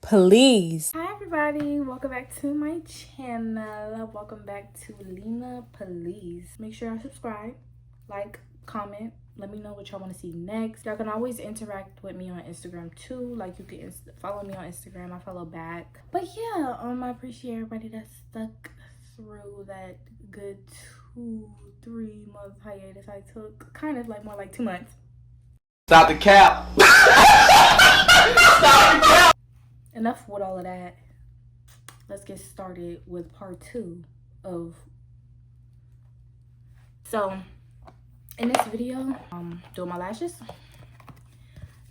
please. Hi everybody, welcome back to my channel. Welcome back to Lina, please. Make sure y'all subscribe, like, comment. Let me know what y'all want to see next. Y'all can always interact with me on Instagram too. Like you can follow me on Instagram. I follow back. But yeah, I appreciate everybody that stuck through that good 2-3 month hiatus I took. Kind of like more like 2 months. Stop the cap. Stop the cap. Enough with all of that. Let's get started with part 2 of. So in this video, doing my lashes.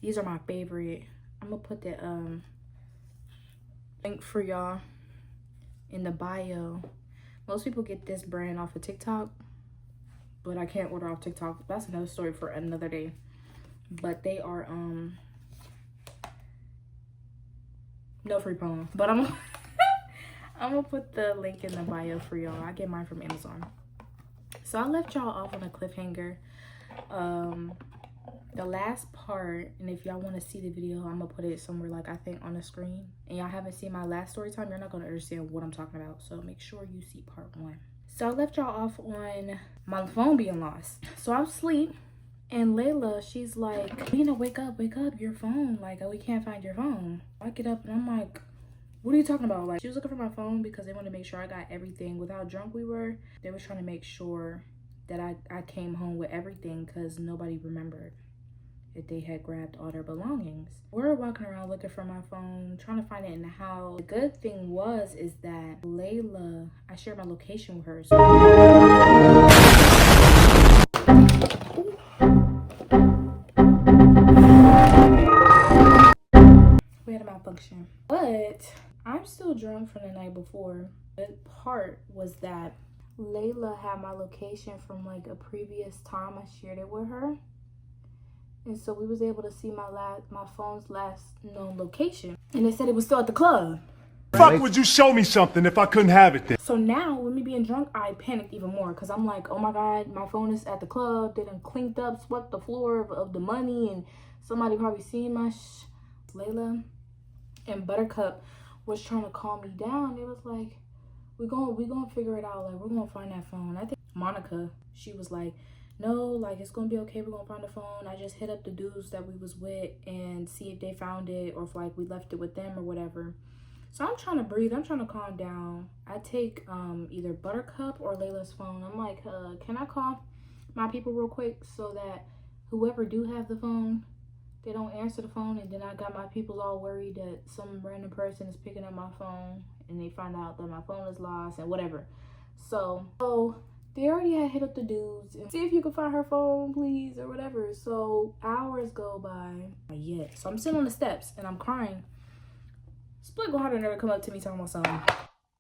These are my favorite. I'm gonna put the link for y'all in the bio. Most people get this brand off of TikTok, but I can't order off TikTok. That's another story for another day. But they are no free promo, but I'm gonna put the link in the bio for y'all. I get mine from Amazon. So I left y'all off on a cliffhanger. The last part, and if y'all want to see the video, I'm gonna put it somewhere, like I think on the screen. And y'all haven't seen my last story time, you're not gonna understand what I'm talking about. So make sure you see part 1. So I left y'all off on my phone being lost. So I'm asleep. And Layla, she's like, Lina, wake up, your phone. Like, we can't find your phone. I get up and I'm like, what are you talking about? Like, she was looking for my phone because they wanted to make sure I got everything. With how drunk we were, they were trying to make sure that I came home with everything because nobody remembered if they had grabbed all their belongings. We're walking around looking for my phone, trying to find it in the house. The good thing is that Layla, I shared my location with her. So we had a malfunction, but I'm still drunk from the night before. The part was that Layla had my location from like a previous time I shared it with her, and so we was able to see my phone's last known location, and they said it was still at the club. Fuck would you show me something if I couldn't have it then? So now with me being drunk, I panicked even more because I'm like, oh my god, my phone is at the club. They done cleaned up, swept the floor of the money, and somebody probably seen my Layla and Buttercup was trying to calm me down. It was like, we gonna figure it out. Like, we're gonna find that phone. I think Monica, she was like, no, like, it's gonna be okay. We're gonna find the phone. I just hit up the dudes that we was with and see if they found it or if like we left it with them or whatever. So I'm trying to breathe. I'm trying to calm down. I take either Buttercup or Layla's phone. I'm like, can I call my people real quick so that whoever do have the phone, they don't answer the phone, and then I got my people all worried that some random person is picking up my phone and they find out that my phone is lost and whatever. So they already had hit up the dudes and see if you can find her phone, please, or whatever. So hours go by. Yet. So I'm sitting on the steps and I'm crying. Split go harder never come up to me talking about something.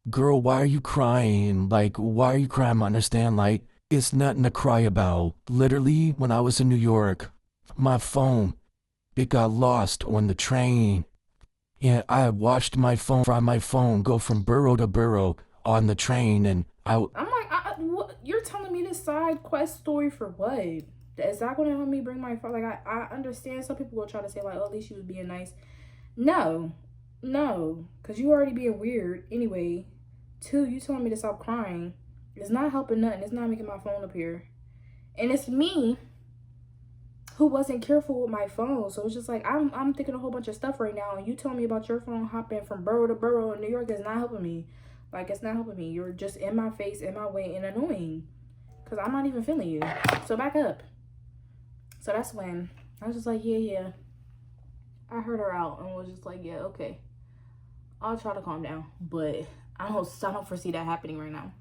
Girl, why are you crying? Like, why are you crying? I understand, like, it's nothing to cry about. Literally, when I was in New York, my phone, it got lost on the train. And I watched my phone go from borough to borough on the train, and I'm like, what? You're telling me this side quest story for what? Is that going to help me bring my phone? Like, I understand some people will try to say, like, oh, at least she was being nice. No, because you already being weird anyway. 2, you telling me to stop crying. It's not helping nothing. It's not making my phone appear. And it's me who wasn't careful with my phone. So it's just like, I'm thinking a whole bunch of stuff right now, and you telling me about your phone hopping from borough to borough in New York is not helping me. Like, it's not helping me. You're just in my face, in my way, and annoying. Because I'm not even feeling you. So back up. So that's when I was just like, yeah. I heard her out and was just like, yeah, okay. I'll try to calm down. But I don't foresee that happening right now.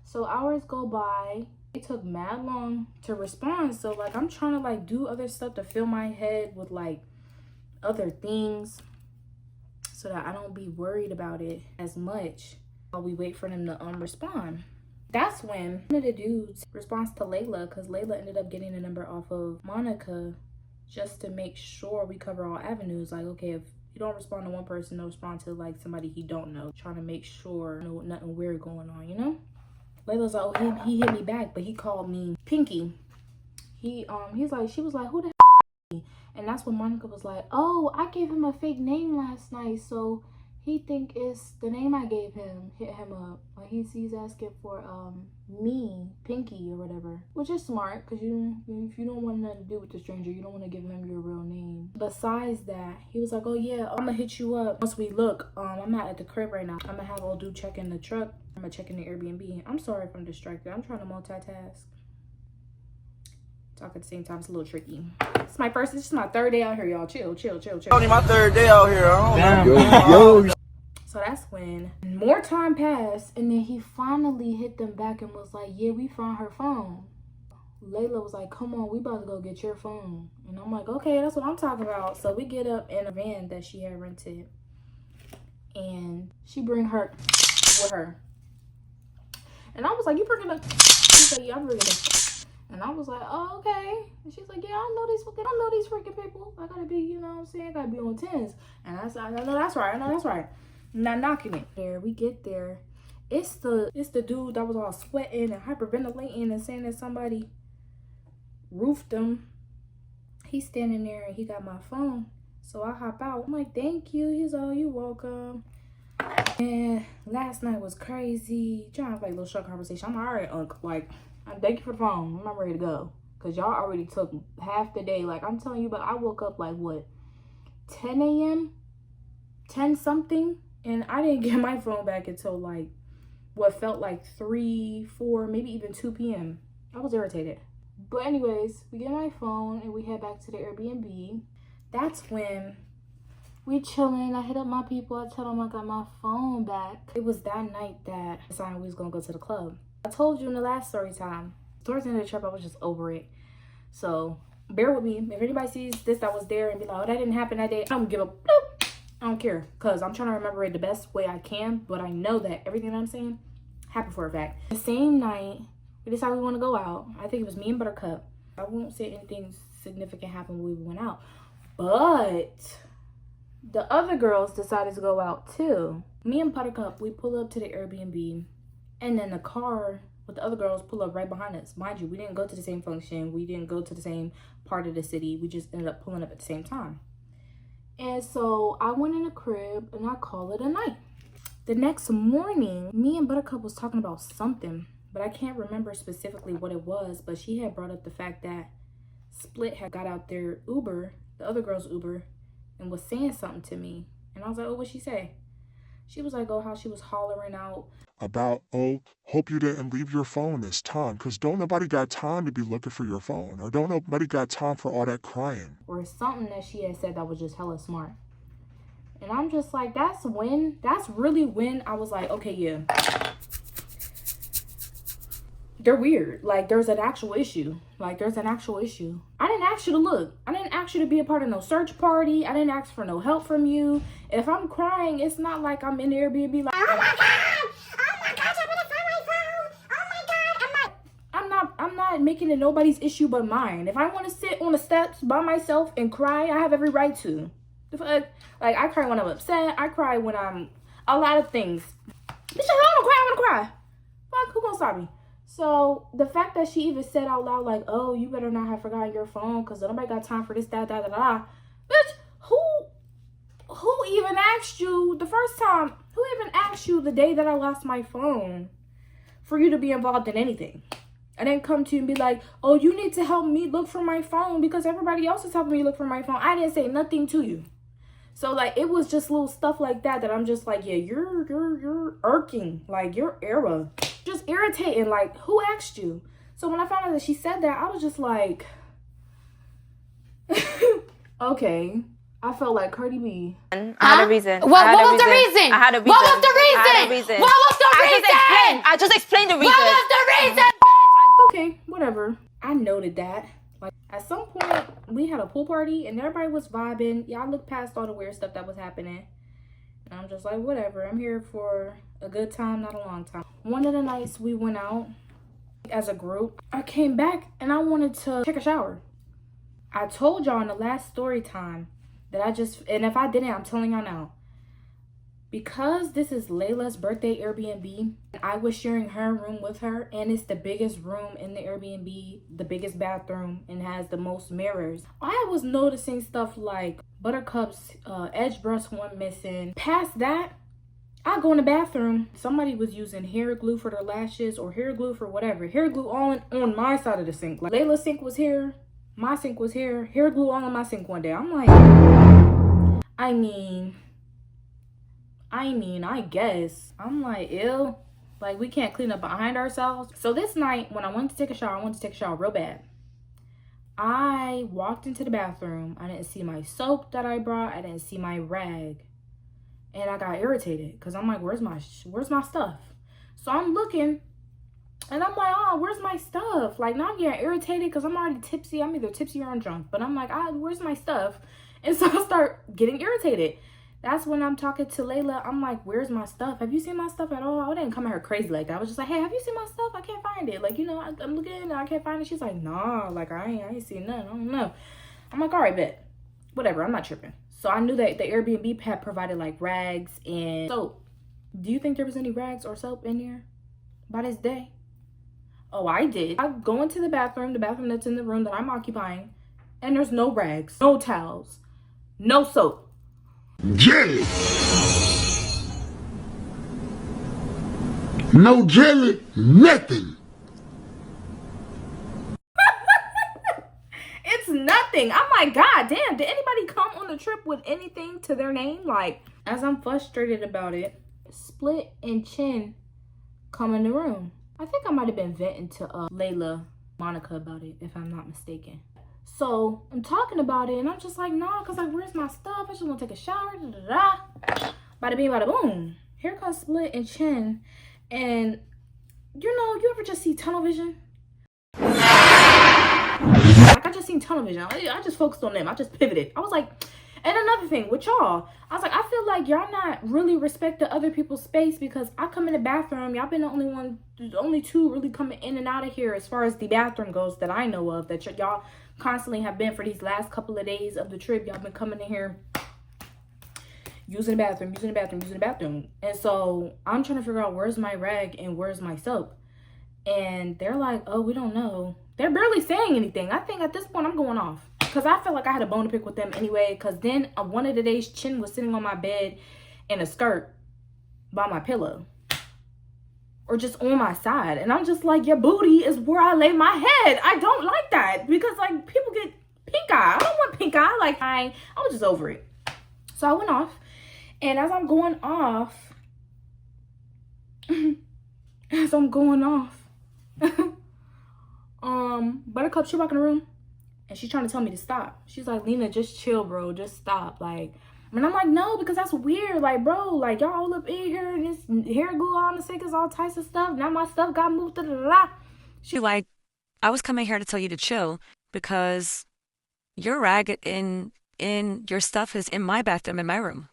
So hours go by. It took mad long to respond. So like, I'm trying to like do other stuff to fill my head with like other things so that I don't be worried about it as much while we wait for them to respond. That's when one of the dudes responds to Layla, because Layla ended up getting a number off of Monica just to make sure we cover all avenues. Like, okay, if you don't respond to one person, they'll respond to like somebody he don't know, trying to make sure nothing weird going on, you know? Layla's like, oh, he hit me back, but he called me Pinky. She was like, who the hell? And that's when Monica was like, oh, I gave him a fake name last night, so He think it's the name I gave him. Hit him up. Like he's asking for me, Pinky or whatever, which is smart because if you don't want nothing to do with the stranger, you don't want to give him your real name. Besides that, he was like, oh yeah, I'm gonna hit you up once we look. I'm not at the crib right now. I'm gonna have old dude check in the truck. I'm gonna check in the Airbnb. I'm sorry if I'm distracted. I'm trying to multitask. Talk at the same time. It's a little tricky. This is my third day out here, y'all. Chill. Only my third day out here. I don't know. So that's when more time passed, and then he finally hit them back and was like, yeah, we found her phone. Layla was like, come on, we about to go get your phone. And I'm like, okay, that's what I'm talking about. So we get up in a van that she had rented, and she bring her with her. And I was like, you bringing her? She's like, yeah, I'm bringing her. And I was like, oh, okay. And she's like, yeah, I know these freaking people. I gotta be, you know what I'm saying? I gotta be on 10s. And I said, I know that's right. Not knocking it. There, we get there. It's the dude that was all sweating and hyperventilating and saying that somebody roofed him. He's standing there and he got my phone. So I hop out. I'm like, thank you. He's all, you welcome. And last night was crazy. Trying to have like a little short conversation. I'm all right, Unc. Like, thank you for the phone. I'm ready to go. Because y'all already took half the day. Like, I'm telling you, but I woke up like, what, 10 a.m.? 10 something? And I didn't get my phone back until like what felt like 3, 4, maybe even 2 p.m. I was irritated. But anyways, we get my phone and we head back to the Airbnb. That's when we chilling. I hit up my people. I tell them I got my phone back. It was that night that I decided we was going to go to the club. I told you in the last story time. Towards the end of the trip, I was just over it. So bear with me. If anybody sees this that was there and be like, oh, that didn't happen that day, I don't give a bloop. I don't care, because I'm trying to remember it the best way I can, but I know that everything that I'm saying happened for a fact. The same night, we decided we want to go out. I think it was me and Buttercup. I won't say anything significant happened when we went out, but the other girls decided to go out too. Me and Buttercup, we pull up to the Airbnb, and then the car with the other girls pull up right behind us. Mind you, we didn't go to the same function. We didn't go to the same part of the city. We just ended up pulling up at the same time. And so I went in the crib and I called it a night. The next morning, me and Buttercup was talking about something, but I can't remember specifically what it was, but she had brought up the fact that Split had got out their Uber, the other girl's Uber, and was saying something to me. And I was like, oh, what'd she say? She was like, oh, how she was hollering out about, oh, hope you didn't leave your phone this time, because don't nobody got time to be looking for your phone, or don't nobody got time for all that crying. Or something that she had said that was just hella smart. And I'm just like, that's really when I was like, okay, yeah. They're weird. Like, there's an actual issue. I didn't ask you to look. I didn't ask you to be a part of no search party. I didn't ask for no help from you. If I'm crying, it's not like I'm in the Airbnb like, oh my God, I gotta find my phone. Oh my God, I'm not making it nobody's issue but mine. If I want to sit on the steps by myself and cry, I have every right to. Like, I cry when I'm upset. I cry when I'm a lot of things. Bitch, I wanna cry. Fuck, who gonna stop me? So the fact that she even said out loud, like, oh, you better not have forgotten your phone because nobody got time for this, that. Bitch, who even asked you the first time? Who even asked you the day that I lost my phone for you to be involved in anything? I didn't come to you and be like, oh, you need to help me look for my phone because everybody else is helping me look for my phone. I didn't say nothing to you. So, like, it was just little stuff like that I'm just like, yeah, you're irking. Like, you're just irritating. Like, who asked you? So when I found out that she said that, I was just like, okay. I felt like Cardi B. I had a reason. What was the reason? I had a reason. What was the reason? What was the reason? I just explained the reason. What was the reason? Okay, whatever. I noted that. Like, at some point, we had a pool party and everybody was vibing. Y'all looked past all the weird stuff that was happening. And I'm just like, whatever. I'm here for a good time, not a long time. One of the nights we went out as a group, I came back and I wanted to take a shower. I told y'all in the last story time that and if I didn't, I'm telling y'all now. Because this is Layla's birthday Airbnb, I was sharing her room with her, and it's the biggest room in the Airbnb, the biggest bathroom, and has the most mirrors. I was noticing stuff like Buttercup's edge brush went missing. Past that, I go in the bathroom. Somebody was using hair glue for their lashes or hair glue for whatever. Hair glue all on my side of the sink. Like Layla's sink was here. My sink was here. Hair glue all on my sink one day. I'm like, I mean, I guess. I'm like, ew. Like, we can't clean up behind ourselves. So this night, when I wanted to take a shower, I wanted to take a shower real bad. I walked into the bathroom. I didn't see my soap that I brought. I didn't see my rag. And I got irritated because I'm like, where's my stuff? So I'm looking and I'm like, oh, where's my stuff? Like, now I'm getting irritated because I'm already tipsy. I'm either tipsy or I'm drunk. But I'm like, where's my stuff? And so I start getting irritated. That's when I'm talking to Layla. I'm like, where's my stuff? Have you seen my stuff at all? I didn't come at her crazy like that. I was just like, hey, have you seen my stuff? I can't find it. Like, you know, I'm looking and I can't find it. She's like, nah, like, I ain't seen nothing. I don't know. I'm like, all right, bet. Whatever, I'm not tripping. So I knew that the Airbnb had provided like rags and soap. Do you think there was any rags or soap in there by this day? Oh, I did. I go into the bathroom that's in the room that I'm occupying, and there's no rags, no towels, no soap. Jelly. No jelly, nothing. It's nothing. I'm like, God damn, did anybody come on the trip with anything to their name? Like, as I'm frustrated about it, Split and Chin come in the room. I think I might have been venting to Layla, Monica about it, if I'm not mistaken. So I'm talking about it and I'm just like, nah, because like, where's my stuff? I just want to take a shower. Da, da, da. Bada bing, bada boom. Here comes Split and Chin. And you know, you ever just see tunnel vision? Like, I just seen tunnel vision. I just focused on them. I just pivoted. I was like, and another thing with y'all, I was like, I feel like y'all not really respecting other people's space because I come in the bathroom. Y'all been the only two really coming in and out of here as far as the bathroom goes that I know of, that y'all constantly have been for these last couple of days of the trip. Y'all been coming in here using the bathroom. And so I'm trying to figure out where's my rag and where's my soap. And they're like, oh, we don't know. They're barely saying anything. I think at this point I'm going off. Because I felt like I had a bone to pick with them anyway. Because then one of the days, Chin was sitting on my bed in a skirt by my pillow. Or just on my side. And I'm just like, your booty is where I lay my head. I don't like that. Because like people get pink eye. I don't want pink eye. Like I was just over it. So I went off. And as I'm going off. Buttercup, she walk in the room and she's trying to tell me to stop. She's like, Lina, just chill, bro, just stop. Like, and I'm like, no, because that's weird. Like, bro, like y'all all up in here and this hair glue on the sink is all types of stuff. Now my stuff got moved to the She like, I was coming here to tell you to chill because your rag in your stuff is in my bathroom in my room.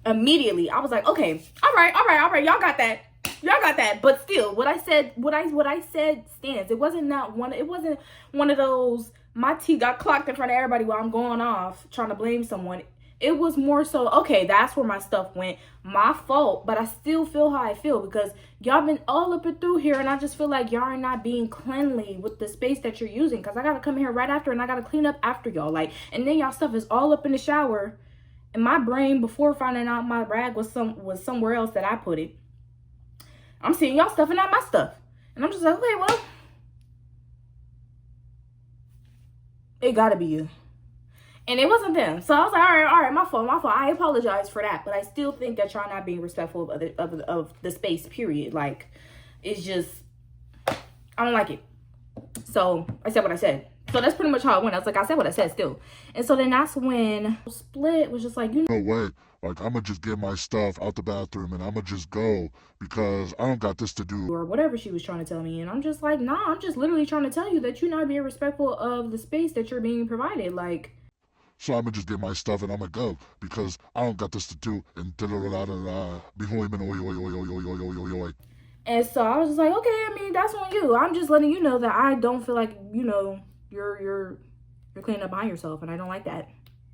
Immediately I was like, okay, all right, y'all got that, but still what I said stands. It wasn't one of those my tea got clocked in front of everybody while I'm going off trying to blame someone. It was more so, okay, that's where my stuff went, my fault, but I still feel how I feel because y'all been all up and through here and I just feel like y'all are not being cleanly with the space that you're using because I gotta come here right after and I gotta clean up after y'all, like, and then y'all stuff is all up in the shower. And my brain, before finding out my rag was somewhere else that I put it, I'm seeing y'all stuff and not my stuff. And I'm just like, okay, well, it gotta be you. And it wasn't them. So I was like, all right, my fault. I apologize for that. But I still think that y'all not being respectful of the space, period. Like, it's just, I don't like it. So I said what I said. So that's pretty much how it went. I was like, I said what I said still. And so then that's when Split was just like, you know. No way. Like, I'm going to just get my stuff out the bathroom and I'm going to just go because I don't got this to do. Or whatever she was trying to tell me. And I'm just like, nah, I'm just literally trying to tell you that you're not being respectful of the space that you're being provided. Like. So I'm going to just get my stuff and I'm going to go because I don't got this to do. And And so I was just like, okay, I mean, that's on you. I'm just letting you know that I don't feel like, you know, you're cleaning up behind yourself, and I don't like that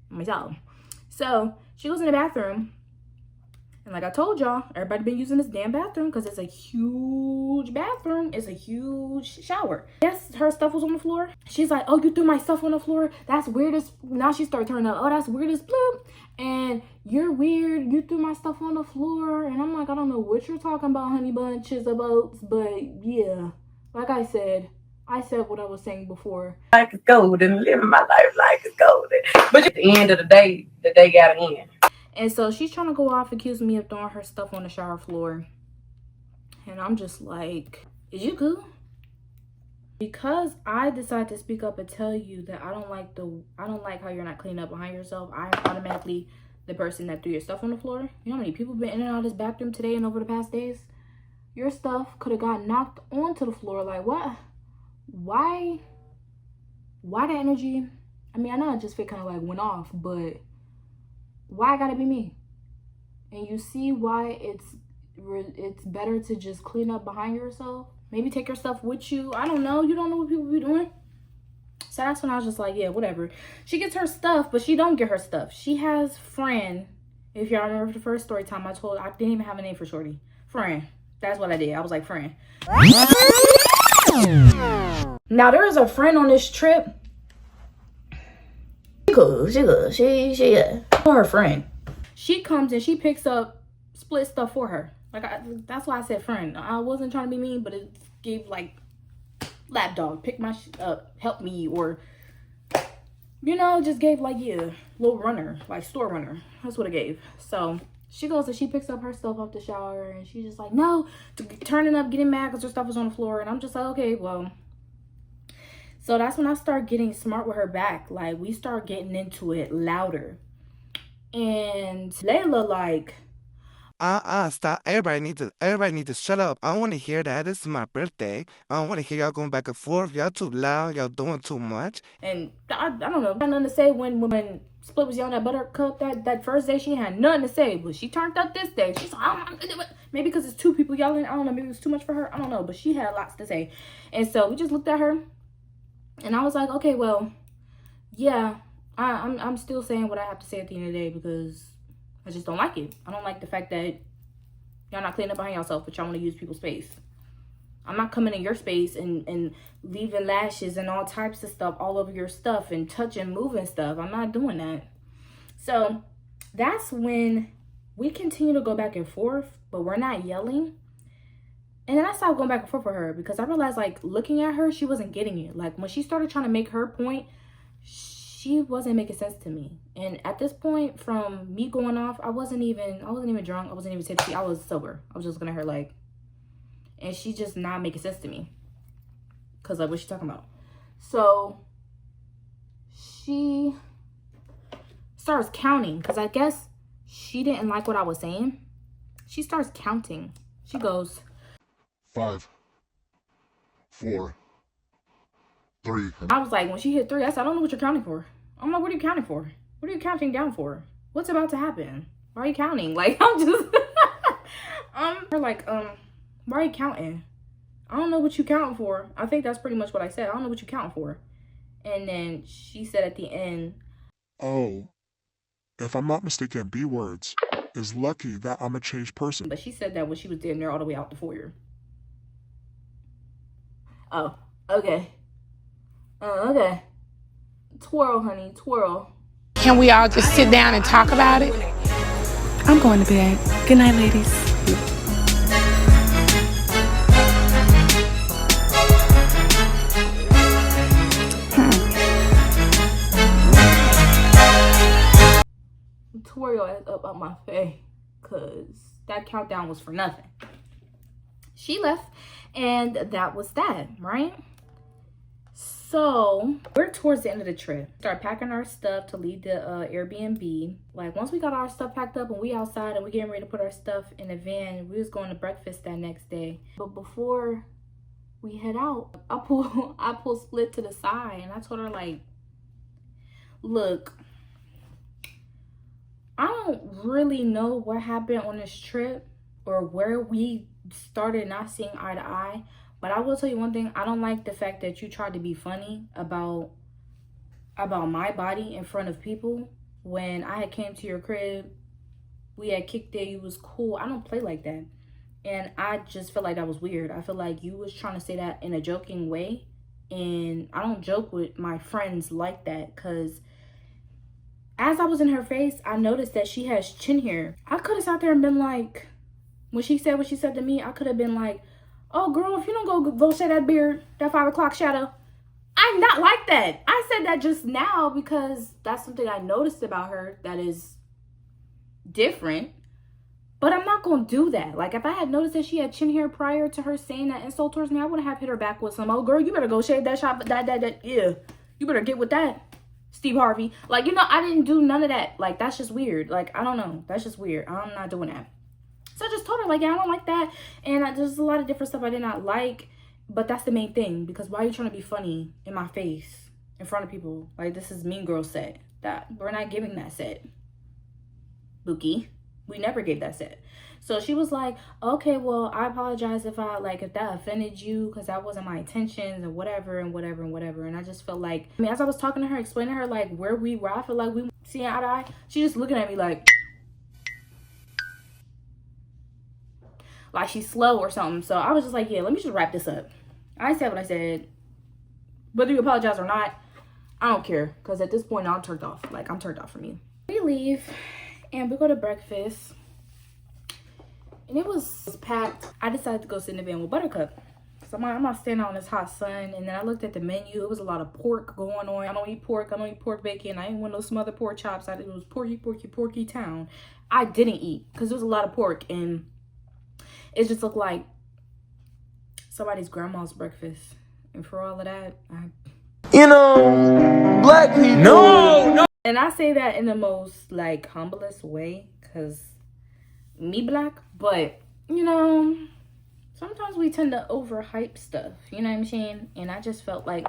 myself. So she goes in the bathroom And like I told y'all, everybody been using this damn bathroom because it's a huge bathroom. It's a huge shower. Yes, her stuff was on the floor. She's like, oh, you threw my stuff on the floor? That's weird as... Now she started turning up. Oh, that's weird as bloop. And you're weird. You threw my stuff on the floor. And I'm like, I don't know what you're talking about, honey bunches of oats. But yeah, like I said what I was saying before. Like it's golden, living my life like it's golden. But at the end of the day gotta end. And so she's trying to go off, accusing me of throwing her stuff on the shower floor. And I'm just like, is you cool? Because I decided to speak up and tell you that I don't like how you're not cleaning up behind yourself. I'm automatically the person that threw your stuff on the floor. You know how many people been in and out of this bathroom today and over the past days? Your stuff could have got knocked onto the floor. Like, what? Why the energy? I mean, I know it just kind of like went off, but why gotta be me? And you see why it's better to just clean up behind yourself. Maybe take your stuff with you. I don't know. You don't know what people be doing. So that's when I was just like, yeah, whatever. She gets her stuff, but she don't get her stuff. She has Fran. If y'all remember the first story time, I didn't even have a name for Shorty. Fran. That's what I did. I was like, Fran. Now there is a friend on this trip. She good. She her friend. She comes and she picks up split stuff for her. Like that's why I said friend. I wasn't trying to be mean, but it gave like lapdog, pick my up, help me, or you know, just gave like little runner, like store runner. That's what it gave. So she goes and she picks up her stuff off the shower, and she's just like, no, turning up, getting mad because her stuff was on the floor, and I'm just like, okay, well. So that's when I start getting smart with her back. Like, we start getting into it louder. And Layla like... Stop. Everybody need to shut up. I don't want to hear that. This is my birthday. I don't want to hear y'all going back and forth. Y'all too loud. Y'all doing too much. And I don't know. I had nothing to say when Split was yelling at Buttercup that first day. She had nothing to say. But she turned up this day. She's like, oh, maybe because it's two people yelling. I don't know. Maybe it was too much for her. I don't know. But she had lots to say. And so we just looked at her. And I was like, okay, well, yeah, I'm still saying what I have to say at the end of the day because I just don't like it. I don't like the fact that y'all not cleaning up behind yourself, but y'all want to use people's space. I'm not coming in your space and leaving lashes and all types of stuff all over your stuff and touching, moving stuff. I'm not doing that. So that's when we continue to go back and forth, but we're not yelling. And then I started going back and forth with her because I realized, like, looking at her, she wasn't getting it. Like, when she started trying to make her point, she wasn't making sense to me. And at this point, from me going off, I wasn't even drunk. I wasn't even tipsy. I was sober. I was just looking at her like, and she just not making sense to me. Because, like, what's she talking about? So, she starts counting. Because I guess she didn't like what I was saying. She starts counting. She goes... 5, 4, 3. I was like, when she hit 3, I said, I don't know what you're counting for. I'm like, what are you counting for? What are you counting down for? What's about to happen? Why are you counting? Like, I'm just, we're like, why are you counting? I don't know what you counting for. I think that's pretty much what I said. I don't know what you counting for. And then she said at the end, oh, if I'm not mistaken, B words is lucky that I'm a changed person. But she said that when she was damn near all the way out the foyer. Oh, okay. Okay. Twirl, honey, twirl. Can we all just sit down and talk about it? I'm going to bed. Good night, ladies. Twirl your ass up on my face, because that countdown was for nothing. She left, and that was that, right? So we're towards the end of the trip. Start packing our stuff to leave the Airbnb. Like, once we got our stuff packed up and we outside and we getting ready to put our stuff in the van, we was going to breakfast that next day. But before we head out, I pull Split to the side and I told her, like, look, I don't really know what happened on this trip or where we started not seeing eye to eye. But I will tell you one thing. I don't like the fact that you tried to be funny about my body in front of people when I had came to your crib We had kicked it. You was cool. I don't play like that. And I just felt like that was weird. I feel like you was trying to say that in a joking way. And I don't joke with my friends like that. Because as I was in her face, I noticed that she has chin hair. I could have sat there and been like, when she said what she said to me, I could have been like, oh, girl, if you don't go shave that beard, that 5 o'clock shadow. I'm not like that. I said that just now because that's something I noticed about her that is different. But I'm not going to do that. Like, if I had noticed that she had chin hair prior to her saying that insult towards me, I would have hit her back with some, oh, girl, you better go shave that shop. Yeah. You better get with that, Steve Harvey. Like, you know, I didn't do none of that. Like, that's just weird. Like, I don't know. That's just weird. I'm not doing that. So I just told her, like, yeah, I don't like that. And there's a lot of different stuff I did not like. But that's the main thing. Because why are you trying to be funny in my face, in front of people? Like, this is Mean Girl set. That we're not giving that set. Bookie. We never gave that set. So she was like, okay, well, I apologize if if that offended you, because that wasn't my intentions and whatever and whatever and whatever. And I just felt like, I mean, as I was talking to her, explaining to her like where I feel like we seeing eye to eye, she just looking at me like she's slow or something. So I was just like, yeah, let me just wrap this up. I said what I said. Whether you apologize or not, I don't care. Because at this point, I'm turned off. Like, I'm turned off from you. We leave. And we go to breakfast. And it was packed. I decided to go sit in the van with Buttercup. So I'm not standing out in this hot sun. And then I looked at the menu. It was a lot of pork going on. I don't eat pork. I don't eat pork bacon. I ain't want no smothered pork chops. It was porky town. I didn't eat. Because there was a lot of pork. And it just looked like somebody's grandma's breakfast. And for all of that, you know, black people. No. And I say that in the most, like, humblest way, because me black. But, you know, sometimes we tend to overhype stuff. You know what I'm saying? And I just felt like,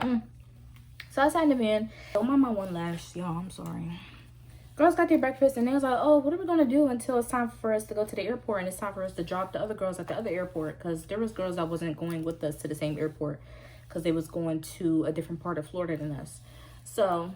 So I sat in the van. Oh, my mom won last. Y'all, I'm sorry. Girls got their breakfast, and they was like, oh, what are we going to do until it's time for us to go to the airport? And it's time for us to drop the other girls at the other airport. Because there was girls that wasn't going with us to the same airport. Because they was going to a different part of Florida than us. So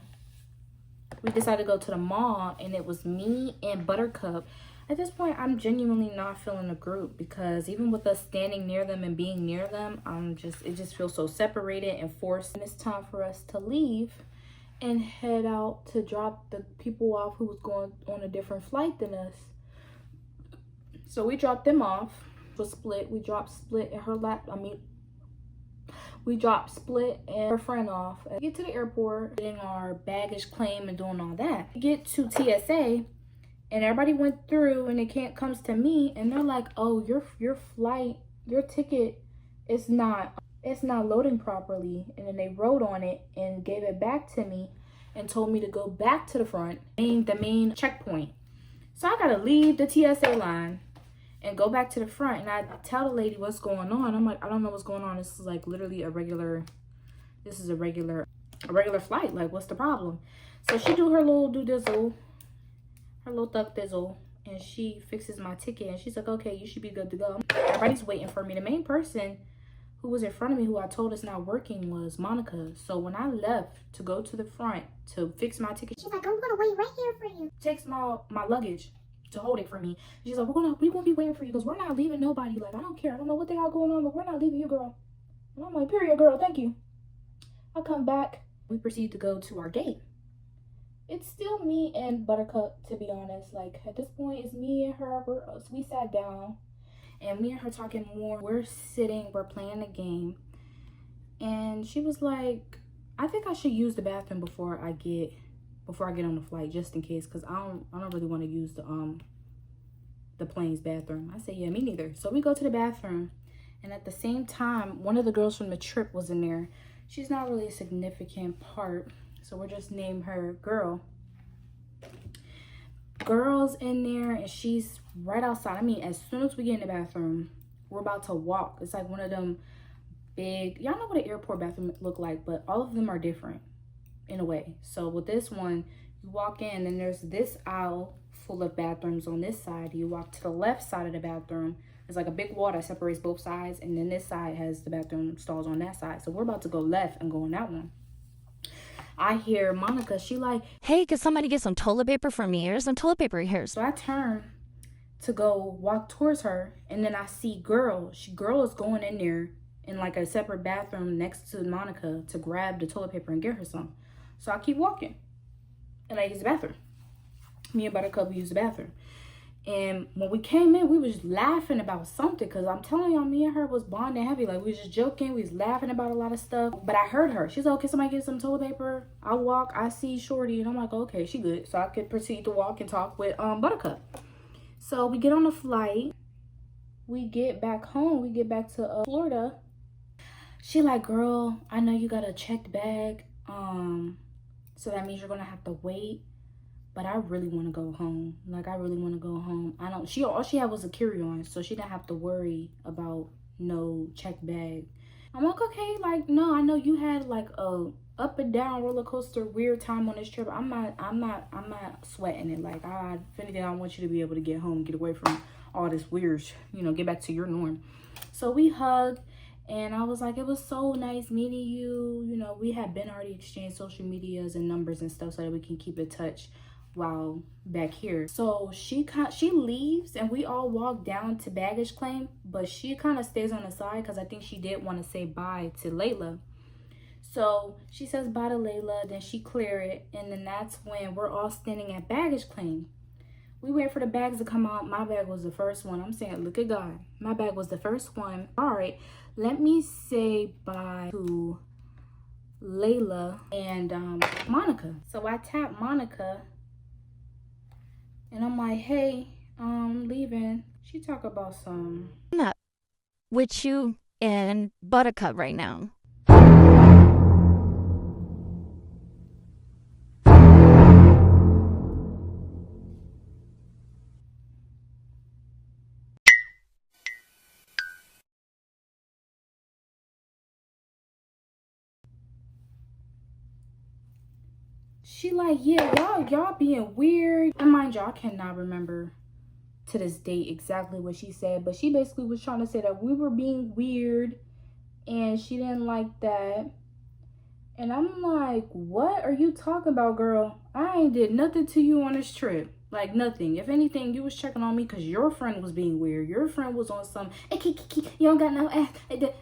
we decided to go to the mall, and it was me and Buttercup. At this point, I'm genuinely not feeling the group, because even with us standing near them and being near them, it just feels so separated and forced. And it's time for us to leave and head out to drop the people off who was going on a different flight than us. So we dropped them off. We dropped Split in her lap. We dropped Split and her friend off. We get to the airport, getting our baggage claim and doing all that. We get to TSA, and everybody went through, and it comes to me, and they're like, oh, your flight, your ticket is not loading properly. And then they wrote on it and gave it back to me and told me to go back to the front, the main checkpoint. So I gotta leave the TSA line and go back to the front, and I tell the lady what's going on. I'm like, I don't know what's going on. This is like literally a regular flight. Like, what's the problem? So she do her little her little thug dizzle, and she fixes my ticket, and she's like, okay, you should be good to go. Everybody's waiting for me. The main person who was in front of me, who I told is not working, was Monica. So when I left to go to the front to fix my ticket, she's like, I'm gonna wait right here for you. Takes my luggage to hold it for me. She's like, we're gonna be waiting for you, because we're not leaving nobody. Like, I don't care. I don't know what they got going on, but we're not leaving you, girl. And I'm like, period, girl, thank you. I come back. We proceed to go to our gate. It's still me and Buttercup, to be honest. Like, at this point, it's me and her. We sat down, and me and her talking more. We're sitting, we're playing the game. And she was like, I think I should use the bathroom before I get on the flight, just in case, because I don't really want to use the plane's bathroom. I said, yeah, me neither. So we go to the bathroom, and at the same time, one of the girls from the trip was in there. She's not really a significant part, so we'll just name her Girl. Girl's in there, and she's right outside. I mean, as soon as we get in the bathroom, we're about to walk. It's like one of them big, y'all know what an airport bathroom look like, but all of them are different in a way. So with this one, you walk in, and there's this aisle full of bathrooms on this side. You walk to the left side of the bathroom. It's like a big wall that separates both sides, and then this side has the bathroom stalls on that side. So we're about to go left and go on that one. I hear Monica, she like, hey, could somebody get some toilet paper for me? Here's some toilet paper here. So I turn, to go walk towards her, and then I see girl is going in there in like a separate bathroom next to Monica to grab the toilet paper and get her some. So I keep walking and I use the bathroom. Me and Buttercup use the bathroom. And when we came in, we was laughing about something, because I'm telling y'all, me and her was bonding heavy. Like, we was just joking, we was laughing about a lot of stuff. But I heard her. She's like, okay, somebody get some toilet paper. I walk, I see Shorty, and I'm like, okay, she good. So I could proceed to walk and talk with Buttercup. So we get on the flight. We get back home. We get back to Florida. She like, girl, I know you got a checked bag. So that means you're gonna have to wait. But I really want to go home. Like, I really want to go home. All she had was a carry-on, so she didn't have to worry about no checked bag. I'm like, okay, like, no, I know you had like a up and down roller coaster weird time on this trip. I'm not sweating it. Like, if anything, I want you to be able to get home, get away from all this weird, get back to your norm. So we hugged, and I was like, it was so nice meeting you. We had been already exchanged social medias and numbers and stuff so that we can keep in touch while back here. So she leaves, and we all walk down to baggage claim, but she kind of stays on the side because I think she did want to say bye to Layla. So she says bye to Layla, then she clear it, and then that's when we're all standing at baggage claim. We wait for the bags to come out. My bag was the first one. I'm saying, look at God. My bag was the first one. All right, let me say bye to Layla and Monica. So I tap Monica, and I'm like, hey, I'm leaving. She talk about some. I'm not with you and Buttercup right now. She like, yeah, y'all being weird. And mind y'all, I cannot remember to this date exactly what she said, but she basically was trying to say that we were being weird and she didn't like that. And I'm like, what are you talking about, girl? I ain't did nothing to you on this trip. Like, nothing. If anything, you was checking on me because your friend was being weird. Your friend was on some, you don't got no ass.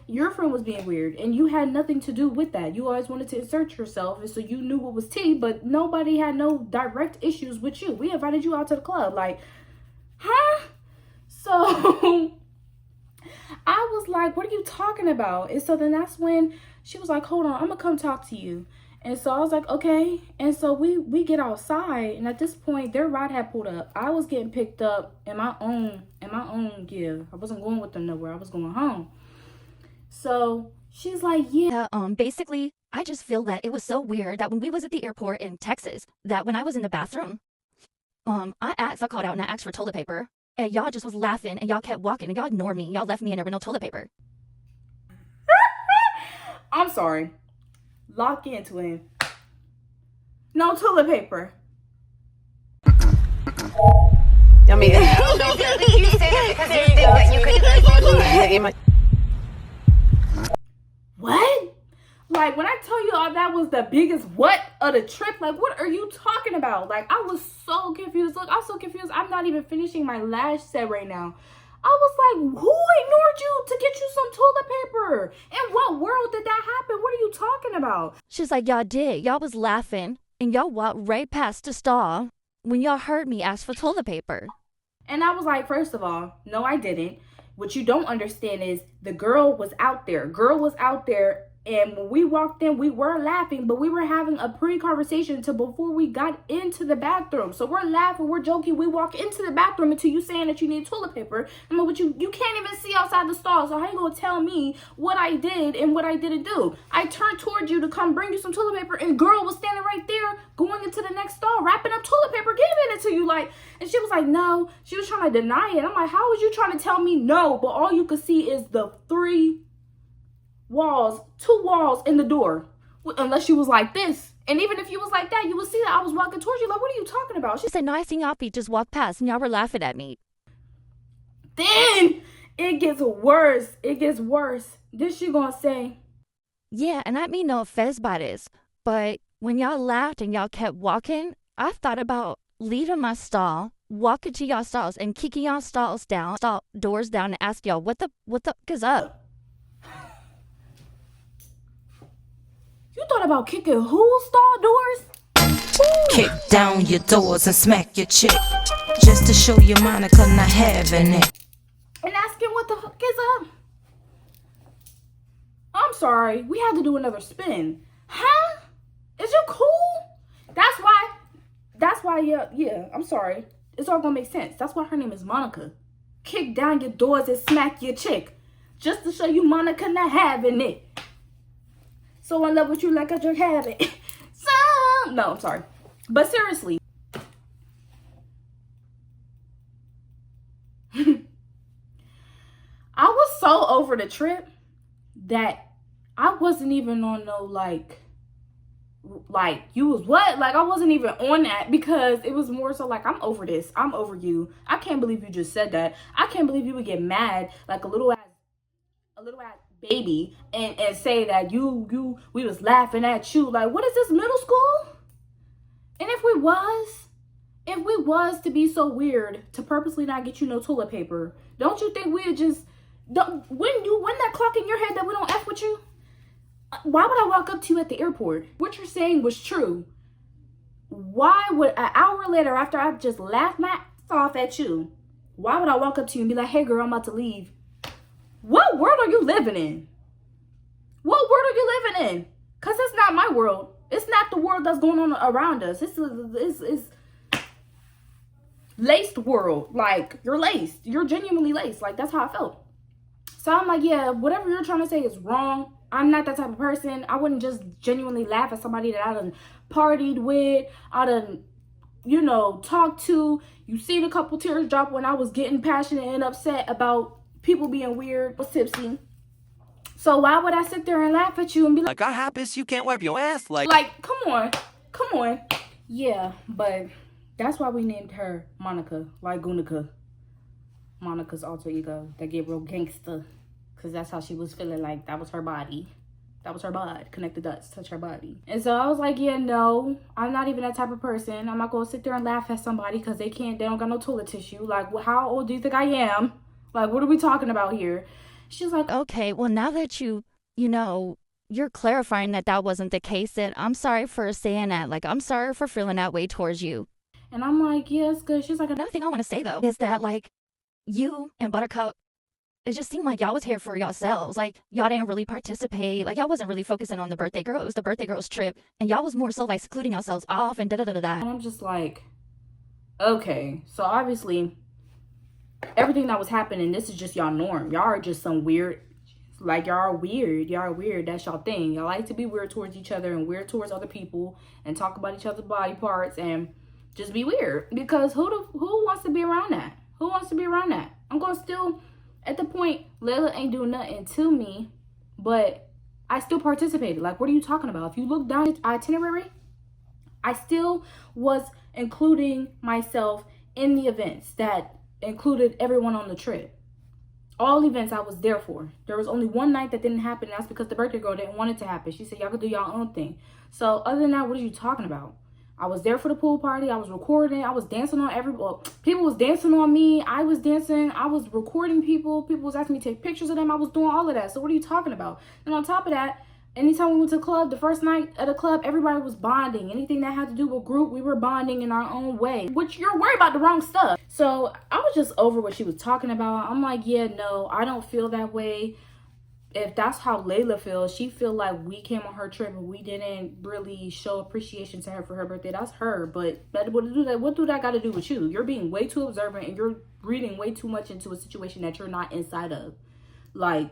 Your friend was being weird, and you had nothing to do with that. You always wanted to insert yourself, and so you knew what was tea, but nobody had no direct issues with you. We invited you out to the club. Like, huh? So I was like, what are you talking about? And so then that's when she was like, hold on, I'm going to come talk to you. And so I was like, okay. And so we get outside, and at this point their ride had pulled up. I was getting picked up in my own gear. I wasn't going with them nowhere. I was going home. So she's like, yeah. Basically, I just feel that it was so weird that when we was at the airport in Texas, that when I was in the bathroom, I called out and I asked for toilet paper, and y'all just was laughing, and y'all kept walking, and y'all ignored me. Y'all left me, and there was no toilet paper. I'm sorry. Lock into him. No toilet paper. I mean, I don't know if you say that because you think that you could do. What? Like, when I tell you all that was the biggest what of the trip, like, what are you talking about? Like, I was so confused. Look, I'm so confused. I'm not even finishing my lash set right now. I was like, who ignored you to get you some toilet paper? In what world did that happen? What are you talking about? She's like, y'all did. Y'all was laughing, and y'all walked right past the stall when y'all heard me ask for toilet paper. And I was like, first of all, no, I didn't. What you don't understand is the girl was out there. And when we walked in, we were laughing, but we were having a pre-conversation before we got into the bathroom. So we're laughing, we're joking. We walk into the bathroom until you saying that you need toilet paper. I mean, but you can't even see outside the stall. So how you gonna tell me what I did and what I didn't do? I turned towards you to come bring you some toilet paper, and girl was standing right there going into the next stall, wrapping up toilet paper, giving it to you. Like, and she was like, no. She was trying to deny it. I'm like, how was you trying to tell me no? But all you could see is the two walls in the door, unless you was like this. And even if you was like that, you would see that I was walking towards you. Like, what are you talking about? She said, no, I seen y'all feet just walk past, and y'all were laughing at me. Then it gets worse. Then she gonna say, yeah, and I mean no offense by this, but when y'all laughed and y'all kept walking, I thought about leaving my stall walk into y'all stalls and kicking y'all stalls down, doors down, and ask y'all what the is up. You thought about kicking whose stall doors? Kick down your doors and smack your chick, just to show you Monica not having it. And asking what the fuck is up? I'm sorry, we had to do another spin. Huh? Is you cool? That's why, yeah, I'm sorry. It's all gonna make sense. That's why her name is Monica. Kick down your doors and smack your chick, just to show you Monica not having it. So in love with you like a jerk habit. So, no, I'm sorry. But seriously. I was so over the trip that I wasn't even on no like you was what? Like I wasn't even on that because it was more so like I'm over this. I'm over you. I can't believe you just said that. I can't believe you would get mad like a little ass baby and say that we was laughing at you. Like what is this, middle school? And if we was to be so weird to purposely not get you no toilet paper, don't you think we'd just when that clock in your head that we don't F with you? Why would I walk up to you at the airport? What you're saying was true. Why would an hour later, after I just laughed my ass off at you, why would I walk up to you and be like, hey girl, I'm about to leave? What world are you living in? What world are you living in? Because it's not my world. It's not the world that's going on around us. It's laced world. Like, you're laced. You're genuinely laced. Like, that's how I felt. So I'm like, yeah, whatever you're trying to say is wrong. I'm not that type of person. I wouldn't just genuinely laugh at somebody that I done partied with. I done, talked to. You seen a couple tears drop when I was getting passionate and upset about people being weird or tipsy. So why would I sit there and laugh at you and be like, I happen you can't wipe your ass like come on. Yeah, but that's why we named her Monica, like Gunica. Monica's alter ego that get real gangster. Because that's how she was feeling, like that was her body. That was her bod. Connect the dots, touch her body. And so I was like, yeah, no, I'm not even that type of person. I'm not going to sit there and laugh at somebody because they don't got no toilet tissue. Like, how old do you think I am? Like, what are we talking about here? She's like, okay, well, now that you're clarifying that wasn't the case, then I'm sorry for saying that. Like, I'm sorry for feeling that way towards you. And I'm like, yeah, it's good. She's like, another thing I want to say, though, is that, like, you and Buttercup, it just seemed like y'all was here for yourselves. Like, y'all didn't really participate. Like, y'all wasn't really focusing on the birthday girl. It was the birthday girl's trip. And y'all was more so, like, secluding yourselves off and da-da-da-da-da. And I'm just like, okay. So, obviously, everything that was happening, this is just y'all norm. Y'all are just some weird, like, y'all are weird. Y'all are weird. That's y'all thing. Y'all like to be weird towards each other and weird towards other people and talk about each other's body parts and just be weird. Because who wants to be around that? Who wants to be around that? I'm going to still... At the point, Layla ain't doing nothing to me, but I still participated. Like, what are you talking about? If you look down at itinerary, I still was including myself in the events that included everyone on the trip. All events I was there for. There was only one night that didn't happen, and that's because the birthday girl didn't want it to happen. She said, y'all could do y'all own thing. So, other than that, what are you talking about? I was there for the pool party. I was recording. I was dancing on people was dancing on me. I was dancing. I was recording people. People was asking me to take pictures of them. I was doing all of that. So what are you talking about? And on top of that, anytime we went to the club, the first night at a club, everybody was bonding. Anything that had to do with group, we were bonding in our own way. Which you're worried about the wrong stuff. So I was just over what she was talking about. I'm like, yeah, no, I don't feel that way. If that's how Layla feels, she feel like we came on her trip and we didn't really show appreciation to her for her birthday. That's her. But what do that got to do with you? You're being way too observant and you're reading way too much into a situation that you're not inside of. Like,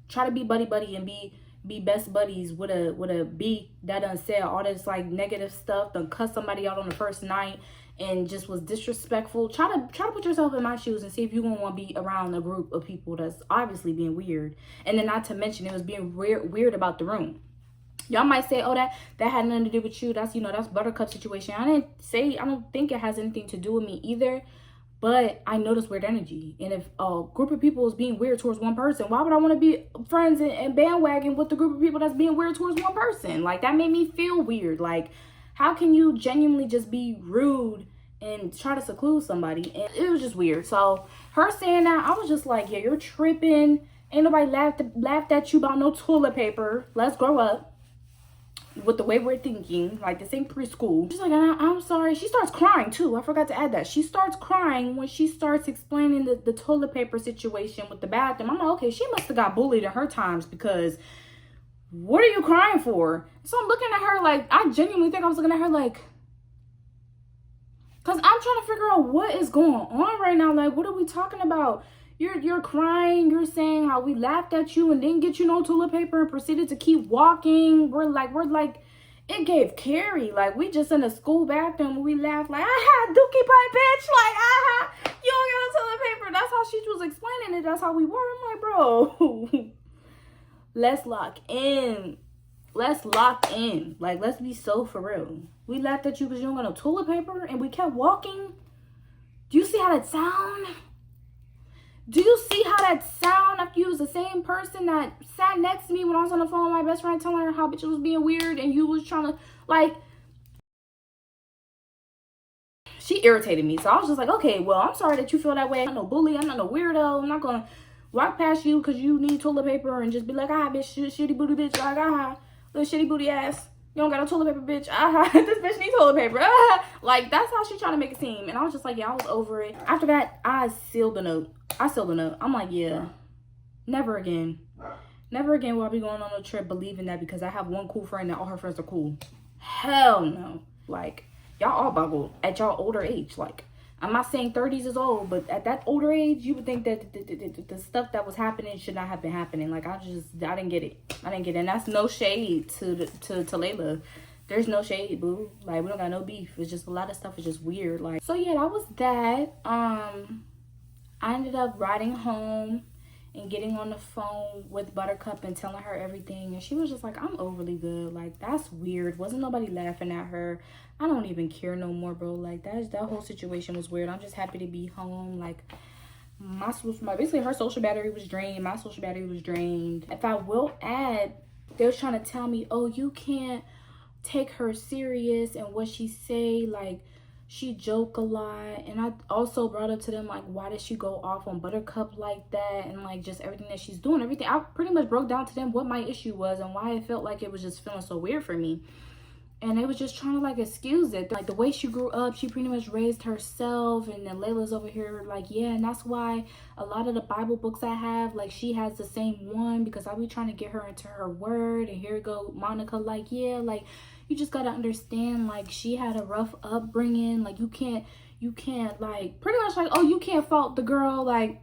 try to be buddy and be best buddies with a B that done said all this like negative stuff, done cuss somebody out on the first night and just was disrespectful. Try to put yourself in my shoes and see if you're gonna want to be around a group of people that's obviously being weird. And then not to mention it was being weird about the room. Y'all might say, oh, that had nothing to do with you. That's that's Buttercup situation. I don't think it has anything to do with me either. But I noticed weird energy. And if a group of people is being weird towards one person, why would I want to be friends and bandwagon with the group of people that's being weird towards one person? Like, that made me feel weird. Like, how can you genuinely just be rude and try to seclude somebody. And it was just weird. So her saying that, I was just like, yeah, you're tripping. Ain't nobody laughed at you about no toilet paper. Let's grow up with the way we're thinking. Like, this ain't preschool. She's like, I'm sorry. She starts crying too. I forgot to add that. She starts crying when she starts explaining the toilet paper situation with the bathroom. I'm like, okay, she must have got bullied in her times, because what are you crying for? So I'm looking at her like, I genuinely think I was looking at her like, because I'm trying to figure out what is going on right now. Like, what are we talking about? You're crying. You're saying how we laughed at you and didn't get you no toilet paper and proceeded to keep walking. We're like, it gave Carrie. Like, we just in a school bathroom and we laughed like, aha, dookie pie bitch. Like, aha, you don't get no toilet paper. That's how she was explaining it. That's how we were. I'm like, bro, let's lock in. Let's lock in. Like, let's be so for real. We laughed at you because you don't got no toilet paper and we kept walking. Do you see how that sound? Do you see how that sound after you was the same person that sat next to me when I was on the phone with my best friend telling her how bitch was being weird and you was trying to, like, she irritated me. So I was just like, okay, well, I'm sorry that you feel that way. I'm not no bully. I'm not no weirdo. I'm not going to walk past you because you need toilet paper and just be like, ah, bitch, shitty booty bitch. Like, ah, little shitty booty ass. You don't got no toilet paper, bitch. Ah, this bitch needs toilet paper. Ah. Like, that's how she trying to make it seem. And I was just like, yeah, I was over it. After that, I sealed the note. I'm like, yeah, never again. Never again will I be going on a trip believing that because I have one cool friend that all her friends are cool. Hell no. Like, y'all all boggled at y'all older age. Like, I'm not saying 30s is old, but at that older age, you would think that the stuff that was happening should not have been happening. Like, I didn't get it. And that's no shade to Layla. There's no shade, boo. Like, we don't got no beef. It's just a lot of stuff is just weird. Like, so yeah, that was that. I ended up riding home and getting on the phone with Buttercup and telling her everything. And she was just like, I'm overly good. Like, that's weird. Wasn't nobody laughing at her. I don't even care no more, bro. Like, that whole situation was weird. I'm just happy to be home. Like, basically her social battery was drained. My social battery was drained. If I will add, they was trying to tell me, oh, you can't take her serious and what she say. Like, she joke a lot. And I also brought up to them, like, why did she go off on Buttercup like that? And, like, just everything that she's doing, everything. I pretty much broke down to them what my issue was and why it felt like it was just feeling so weird for me. And they was just trying to, like, excuse it. Like, the way she grew up, she pretty much raised herself. And then Layla's over here like, yeah, and that's why a lot of the Bible books I have, like, she has the same one because I be trying to get her into her word. And here go Monica, like, yeah, like, you just gotta understand, like, she had a rough upbringing. Like, you can't, like, pretty much like, oh, you can't fault the girl. Like,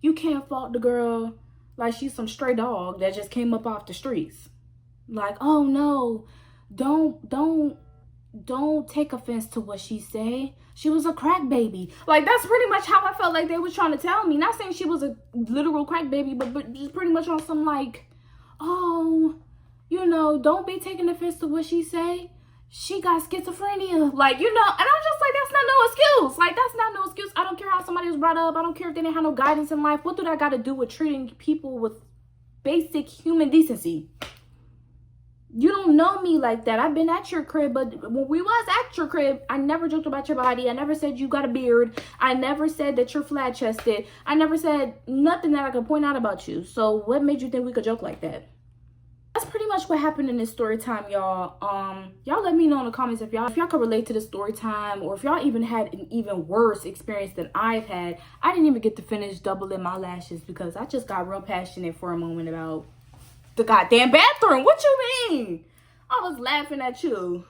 you can't fault the girl like she's some stray dog that just came up off the streets. Like, oh, no, don't take offense to what she say. She was a crack baby. Like, that's pretty much how I felt like they was trying to tell me. Not saying she was a literal crack baby, but just pretty much on some, like, oh, you know, don't be taking offense to what she say. She got schizophrenia. Like, you know, and I'm just like, that's not no excuse. Like, that's not no excuse. I don't care how somebody was brought up. I don't care if they didn't have no guidance in life. What do that got to do with treating people with basic human decency? You don't know me like that. I've been at your crib, but when we was at your crib, I never joked about your body. I never said you got a beard. I never said that you're flat-chested. I never said nothing that I could point out about you. So what made you think we could joke like that? That's pretty much what happened in this story time, y'all. Y'all let me know in the comments if y'all could relate to the story time, or if y'all even had an even worse experience than I've had. I didn't even get to finish doubling my lashes because I just got real passionate for a moment about the goddamn bathroom. What you mean? I was laughing at you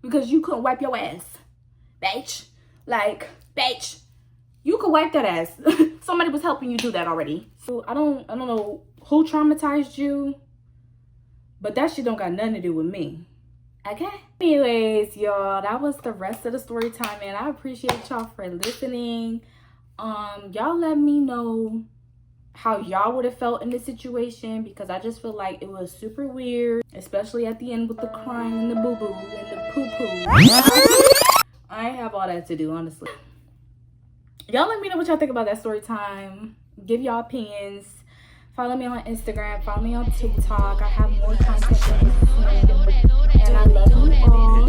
because you couldn't wipe your ass, bitch. Like, bitch, you could wipe that ass. Somebody was helping you do that already. So I don't know who traumatized you, but that shit don't got nothing to do with me. Okay? Anyways, y'all, that was the rest of the story time, and I appreciate y'all for listening. Y'all let me know how y'all would have felt in this situation, because I just feel like it was super weird, especially at the end with the crying and the boo-boo and the poo-poo. I have all that to do, honestly. Y'all let me know what y'all think about that story time. Give y'all opinions. Follow me on Instagram. Follow me on TikTok. I have more content. And I love you all.